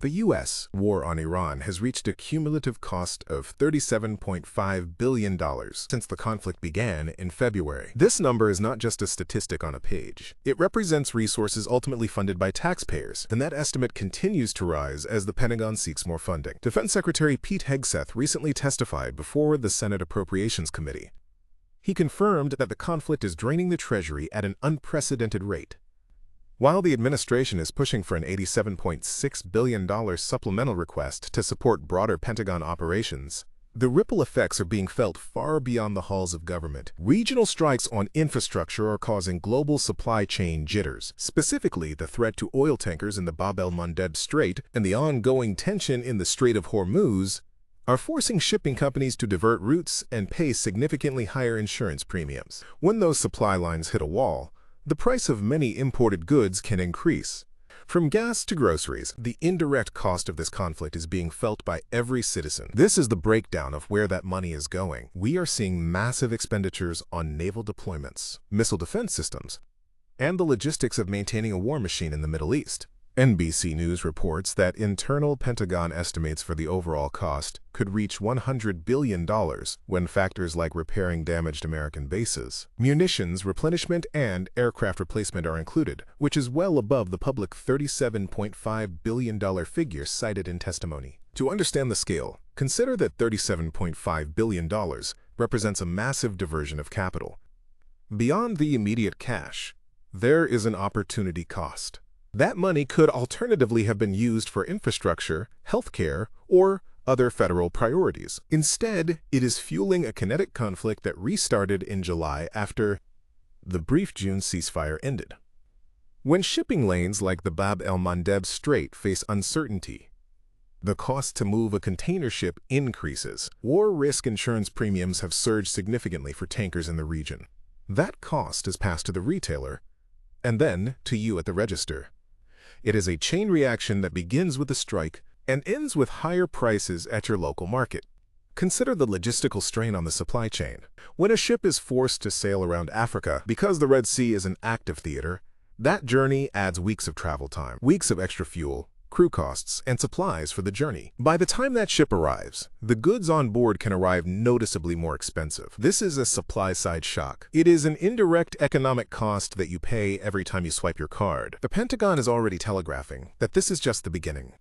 The U.S. war on Iran has reached a cumulative cost of $37.5 billion since the conflict began in February. This number is not just a statistic on a page. It represents resources ultimately funded by taxpayers. The net estimate continues to rise as the Pentagon seeks more funding. Defense Secretary Pete Hegseth recently testified before the Senate Appropriations Committee. He confirmed that the conflict is draining the Treasury at an unprecedented rate. While the administration is pushing for an $87.6 billion supplemental request to support broader Pentagon operations, the ripple effects are being felt far beyond the halls of government. Regional strikes on infrastructure are causing global supply chain jitters. Specifically, the threat to oil tankers in the Bab el-Mandeb Strait and the ongoing tension in the Strait of Hormuz are forcing shipping companies to divert routes and pay significantly higher insurance premiums. When those supply lines hit a wall, the price of many imported goods can increase. From gas to groceries, the indirect cost of this conflict is being felt by every citizen. This is the breakdown of where that money is going. We are seeing massive expenditures on naval deployments, missile defense systems, and the logistics of maintaining a war machine in the Middle East. NBC News reports that internal Pentagon estimates for the overall cost could reach $100 billion when factors like repairing damaged American bases, munitions replenishment, and aircraft replacement are included, which is well above the public $37.5 billion figure cited in testimony. To understand the scale, consider that $37.5 billion represents a massive diversion of capital. Beyond the immediate cash, there is an opportunity cost. That money could alternatively have been used for infrastructure, healthcare, or other federal priorities. Instead, it is fueling a kinetic conflict that restarted in July after the brief June ceasefire ended. When shipping lanes like the Bab el-Mandeb Strait face uncertainty, the cost to move a container ship increases. War risk insurance premiums have surged significantly for tankers in the region. That cost is passed to the retailer and then to you at the register. It is a chain reaction that begins with a strike and ends with higher prices at your local market. Consider the logistical strain on the supply chain. When a ship is forced to sail around Africa because the Red Sea is an active theater, that journey adds weeks of travel time, weeks of extra fuel, crew costs, and supplies for the journey. By the time that ship arrives, the goods on board can arrive noticeably more expensive. This is a supply-side shock. It is an indirect economic cost that you pay every time you swipe your card. The Pentagon is already telegraphing that this is just the beginning.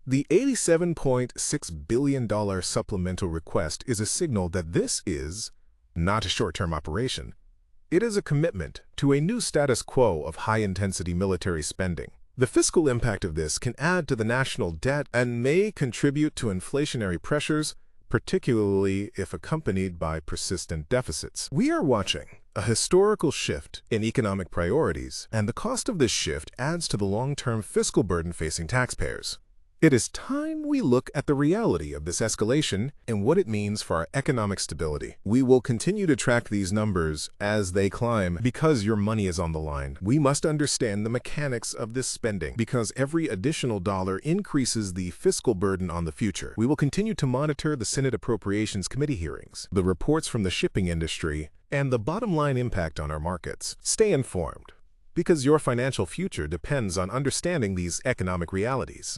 The $87.6 billion supplemental request is a signal that this is not a short-term operation. It is a commitment to a new status quo of high-intensity military spending. The fiscal impact of this can add to the national debt and may contribute to inflationary pressures, particularly if accompanied by persistent deficits. We are watching a historical shift in economic priorities, and the cost of this shift adds to the long-term fiscal burden facing taxpayers. It is time we look at the reality of this escalation and what it means for our economic stability. We will continue to track these numbers as they climb because your money is on the line. We must understand the mechanics of this spending because every additional dollar increases the fiscal burden on the future. We will continue to monitor the Senate Appropriations Committee hearings, the reports from the shipping industry, and the bottom line impact on our markets. Stay informed because your financial future depends on understanding these economic realities.